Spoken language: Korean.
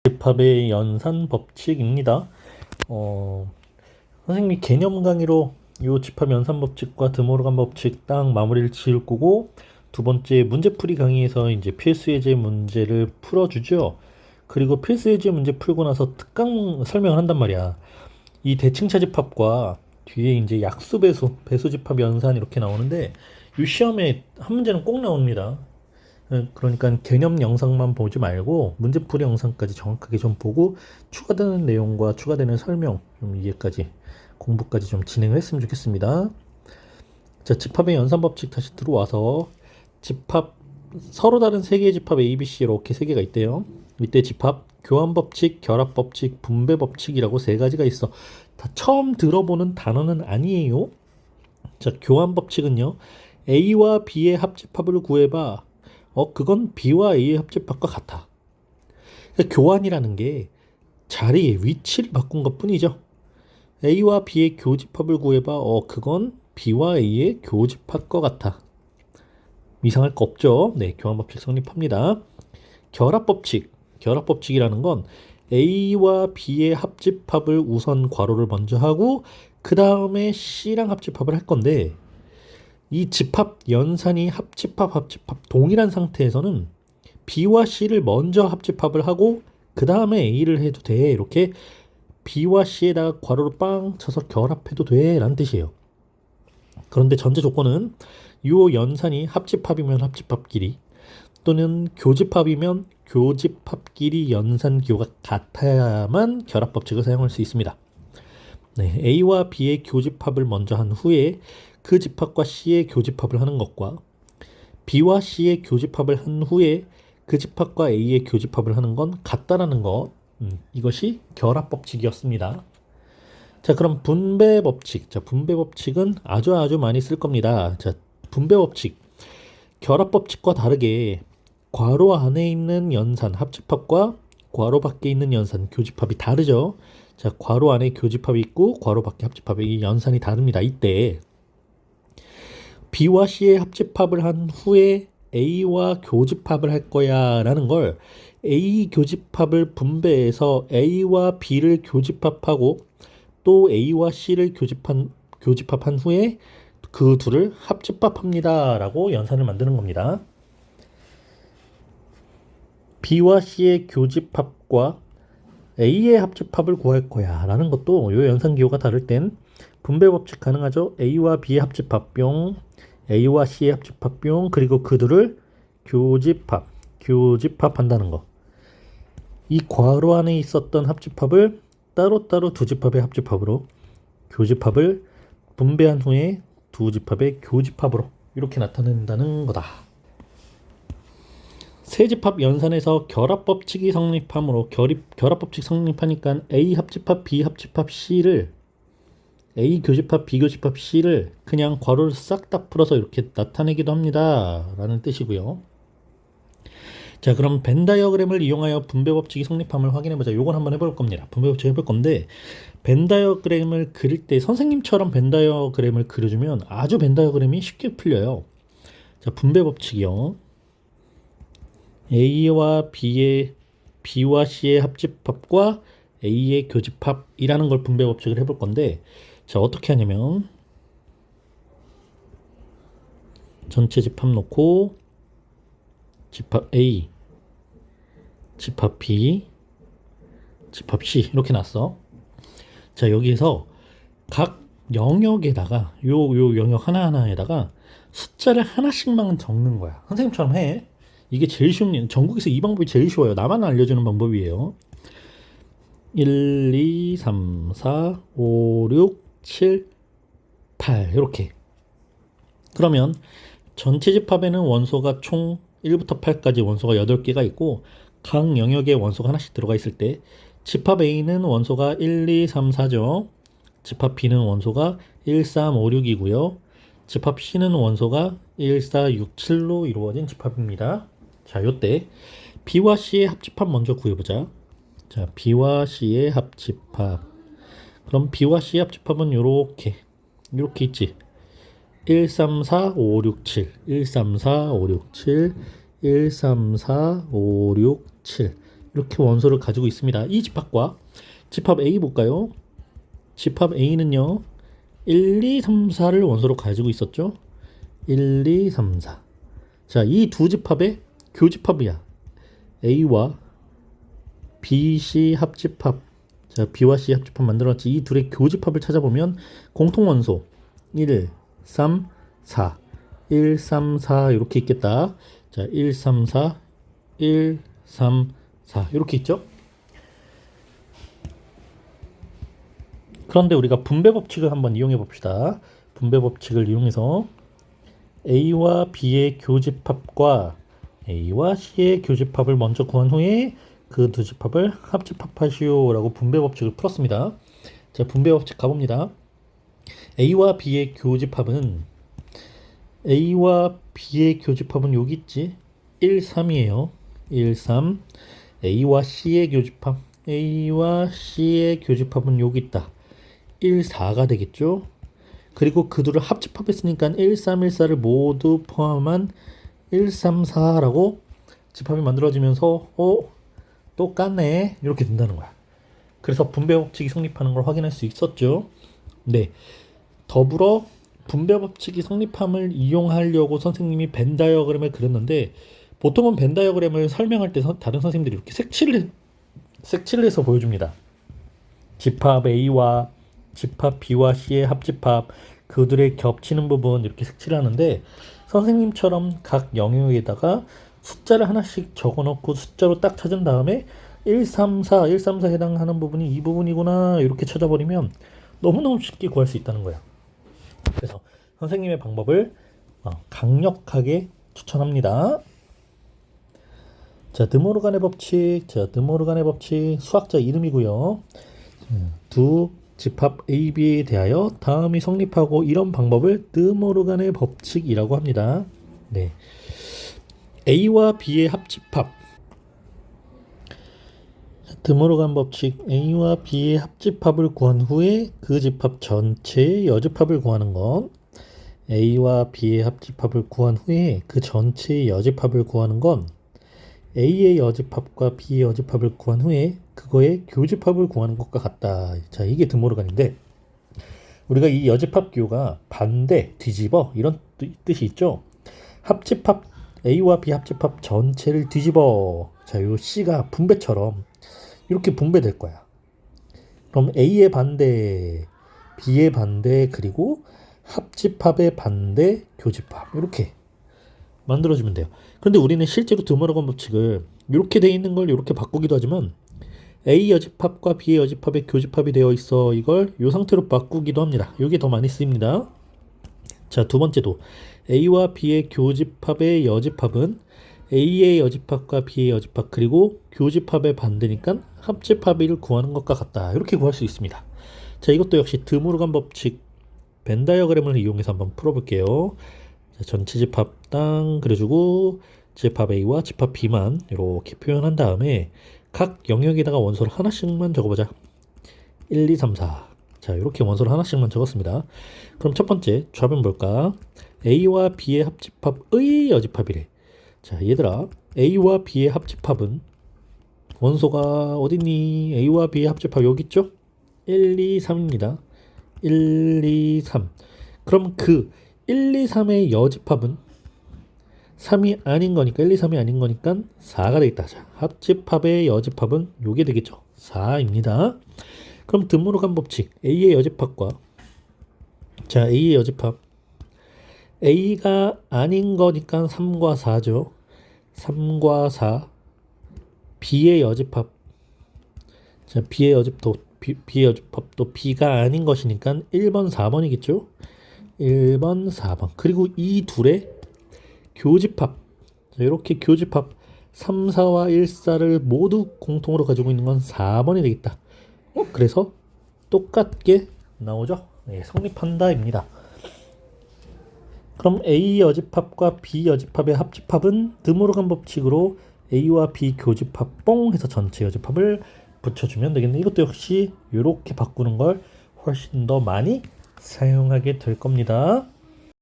집합의 연산 법칙입니다. 선생님이 개념 강의로 이 집합 연산 법칙과 드모르간 법칙 딱 마무리를 지을 거고, 두 번째 문제풀이 강의에서 이제 필수 예제 문제를 풀어주죠. 그리고 필수 예제 문제 풀고 나서 특강 설명을 한단 말이야. 이 대칭차 집합과 뒤에 이제 약수 배수 집합 연산 이렇게 나오는데, 이 시험에 한 문제는 꼭 나옵니다. 그러니까 개념 영상만 보지 말고 문제풀이 영상까지 정확하게 좀 보고, 추가되는 내용과 추가되는 설명 좀 이해까지, 공부까지 좀 진행을 했으면 좋겠습니다. 자, 집합의 연산 법칙 다시 들어와서, 집합 서로 다른 세 개의 집합 A, B, C 이렇게 세 개가 있대요. 이때 집합 교환 법칙, 결합 법칙, 분배 법칙이라고 세 가지가 있어. 다 처음 들어보는 단어는 아니에요. 자, 교환 법칙은요, A와 B의 합집합을 구해봐. 그건 B와 A의 합집합과 같아. 그러니까 교환이라는 게 자리, 위치를 바꾼 것 뿐이죠. A와 B의 교집합을 구해봐. 그건 B와 A의 교집합과 같아. 이상할 거 없죠. 네, 교환법칙 성립합니다. 결합법칙. 결합법칙이라는 건 A와 B의 합집합을 우선 괄호를 먼저 하고, 그 다음에 C랑 합집합을 할 건데, 이 집합 연산이 합집합 동일한 상태에서는 B와 C를 먼저 합집합을 하고 그 다음에 A를 해도 돼. 이렇게 B와 C에다가 괄호를 빵 쳐서 결합해도 돼 라는 뜻이에요. 그런데 전제 조건은 이 연산이 합집합이면 합집합끼리, 또는 교집합이면 교집합끼리 연산 기호가 같아야만 결합법칙을 사용할 수 있습니다. 네, A와 B의 교집합을 먼저 한 후에 그 집합과 C의 교집합을 하는 것과, B와 C의 교집합을 한 후에 그 집합과 A의 교집합을 하는 건 같다라는 것, 이것이 결합법칙이었습니다. 자, 그럼 분배법칙. 자, 분배법칙은 아주 많이 쓸 겁니다. 자, 분배법칙. 결합법칙과 다르게 괄호 안에 있는 연산, 합집합과 괄호 밖에 있는 연산, 교집합이 다르죠. 자, 괄호 안에 교집합이 있고 괄호 밖에 합집합이, 연산이 다릅니다. 이때 B와 C의 합집합을 한 후에 A와 교집합을 할 거야 라는 걸, A 교집합을 분배해서 A와 B를 교집합하고 또 A와 C를 교집합한 후에 그 둘을 합집합합니다 라고 연산을 만드는 겁니다. B와 C의 교집합과 A의 합집합을 구할 거야 라는 것도, 이 연산기호가 다를 땐 분배법칙 가능하죠. A와 B의 합집합 뿅, A와 C의 합집합 뿅, 그리고 그들을 교집합한다는 거. 이 괄호 안에 있었던 합집합을 따로따로 두 집합의 합집합으로, 교집합을 분배한 후에 두 집합의 교집합으로 이렇게 나타낸다는 거다. 세 집합 연산에서 결합법칙이 성립하므로, 결합법칙 성립하니까 A 합집합, B 합집합, C를, A 교집합, B 교집합, C를 그냥 괄호를 싹 다 풀어서 이렇게 나타내기도 합니다 라는 뜻이고요. 자, 그럼 벤 다이어그램을 이용하여 분배법칙이 성립함을 확인해보자. 요건 한번 해볼 겁니다. 분배법칙 해볼 건데, 벤 다이어그램을 그릴 때 선생님처럼 벤 다이어그램을 그려주면 아주 벤 다이어그램이 쉽게 풀려요. 자, 분배법칙이요, A와 B와 C의 합집합과 A의 교집합이라는 걸 분배법칙을 해볼 건데, 자, 어떻게 하냐면 전체 집합 놓고 집합 A, 집합 B, 집합 C 이렇게 놨어. 자, 여기에서 각 영역에다가 요 영역 하나하나에다가 숫자를 하나씩만 적는 거야. 선생님처럼 해. 이게 제일 쉬운, 전국에서 이 방법이 제일 쉬워요. 나만 알려주는 방법이에요. 1, 2, 3, 4, 5, 6, 7, 8 이렇게. 그러면 전체 집합에는 원소가 총 1부터 8까지 원소가 8개가 있고, 각 영역에 원소가 하나씩 들어가 있을 때 집합 A는 원소가 1, 2, 3, 4죠. 집합 B는 원소가 1, 3, 5, 6이고요. 집합 C는 원소가 1, 4, 6, 7로 이루어진 집합입니다. 자, 요때 B와 C의 합집합 먼저 구해보자. 자, B와 C의 합집합. 그럼 B와 C의 합집합은 요렇게 있지. 1, 3, 4, 5, 6, 7, 1, 3, 4, 5, 6, 7, 1, 3, 4, 5, 6, 7. 이렇게 원소를 가지고 있습니다. 이 집합과 집합 A 볼까요? 집합 A는요 1, 2, 3, 4를 원소로 가지고 있었죠. 1, 2, 3, 4. 자, 이 두 집합의 교집합이야. A와 B, C 합집합. 자, B와 C 합집합 만들어놨지. 이 둘의 교집합을 찾아보면 공통 원소 1, 3, 4. 1, 3, 4 이렇게 있겠다. 자, 1, 3, 4, 1, 3, 4 이렇게 있죠. 그런데 우리가 분배 법칙을 한번 이용해 봅시다. 분배 법칙을 이용해서 A와 B의 교집합과 A와 C의 교집합을 먼저 구한 후에 그 두 집합을 합집합하시오 라고 분배 법칙을 풀었습니다. 자, 분배 법칙 가봅니다. A와 B의 교집합은 여기 있지. 1, 3이에요. 1, 3. A와 C의 교집합은 여기 있다. 1, 4가 되겠죠. 그리고 그 둘을 합집합했으니까 1, 3, 1, 4를 모두 포함한 1, 3, 4라고 집합이 만들어지면서 똑같네 이렇게 된다는 거야. 그래서 분배 법칙이 성립하는 걸 확인할 수 있었죠. 네. 더불어 분배 법칙이 성립함을 이용하려고 선생님이 벤 다이어그램을 그렸는데 보통은 벤 다이어그램을 설명할 때 다른 선생님들이 이렇게 색칠을 해서 보여줍니다. 집합 A와 집합 B와 C의 합집합 그들의 겹치는 부분 이렇게 색칠을 하는데 선생님처럼 각 영역에다가 숫자를 하나씩 적어놓고 숫자로 딱 찾은 다음에 1, 3, 4 해당하는 부분이 이 부분이구나 이렇게 찾아버리면 너무너무 쉽게 구할 수 있다는 거야. 그래서 선생님의 방법을 강력하게 추천합니다. 자, 드모르간의 법칙. 수학자 이름이고요. 두 집합 A, B에 대하여 다음이 성립하고 이런 방법을 드모르간의 법칙이라고 합니다. 네. A와 B의 합집합. 드모르간 법칙. A와 B의 합집합을 구한 후에 그 집합 전체의 여집합을 구하는 건 A와 B의 합집합을 구한 후에 그 전체의 여집합을 구하는 건 A의 여집합과 B의 여집합을 구한 후에 그거의 교집합을 구하는 것과 같다. 자, 이게 드모르간인데 우리가 이 여집합 교가 반대, 뒤집어 이런 뜻이 있죠. 합집합 A와 B 합집합 전체를 뒤집어. 자, 요 C가 분배처럼 이렇게 분배될 거야. 그럼 A의 반대, B의 반대, 그리고 합집합의 반대, 교집합 이렇게 만들어주면 돼요. 그런데 우리는 실제로 드모르간 법칙을 이렇게 돼 있는 걸 이렇게 바꾸기도 하지만 A 여집합과 B의 여집합의 교집합이 되어 있어 이걸 이 상태로 바꾸기도 합니다. 이게 더 많이 쓰입니다. 자, 두 번째도 A와 B의 교집합의 여집합은 A의 여집합과 B의 여집합 그리고 교집합의 반대니까 합집합을 구하는 것과 같다. 이렇게 구할 수 있습니다. 자, 이것도 역시 드모르간 법칙 벤 다이어그램을 이용해서 한번 풀어볼게요. 자, 전체 집합 딱 그려주고 집합 A와 집합 B만 이렇게 표현한 다음에 각 영역에다가 원소를 하나씩만 적어보자. 1, 2, 3, 4. 자, 이렇게 원소를 하나씩만 적었습니다. 그럼 첫 번째 조합은 뭘까? A와 B의 합집합의 여집합이래. 자, 얘들아, A와 B의 합집합은 원소가 어딨니? A와 B의 합집합 여기 있죠? 1, 2, 3입니다. 1, 2, 3. 그럼 그 1, 2, 3의 여집합은 3이 아닌 거니까 1, 2, 3이 아닌 거니까 4가 되겠다. 자, 합집합의 여집합은 요게 되겠죠. 4입니다. 그럼 드모르간 법칙 A의 여집합과 자, A의 여집합 A가 아닌 거니까 3과 4죠. 3과 4 B의 여집합 자, B의 여집합도 B가 아닌 것이니까 1번, 4번이겠죠. 1번, 4번. 그리고 이 둘의 교집합. 자, 이렇게 교집합 3, 4와 1, 4를 모두 공통으로 가지고 있는 건 4번이 되겠다. 그래서 똑같게 나오죠. 네, 성립한다입니다. 그럼 A 여집합과 B 여집합의 합집합은 드모르간 법칙으로 A와 B 교집합 뽕 해서 전체 여집합을 붙여주면 되겠네. 이것도 역시 이렇게 바꾸는 걸 훨씬 더 많이 사용하게 될 겁니다.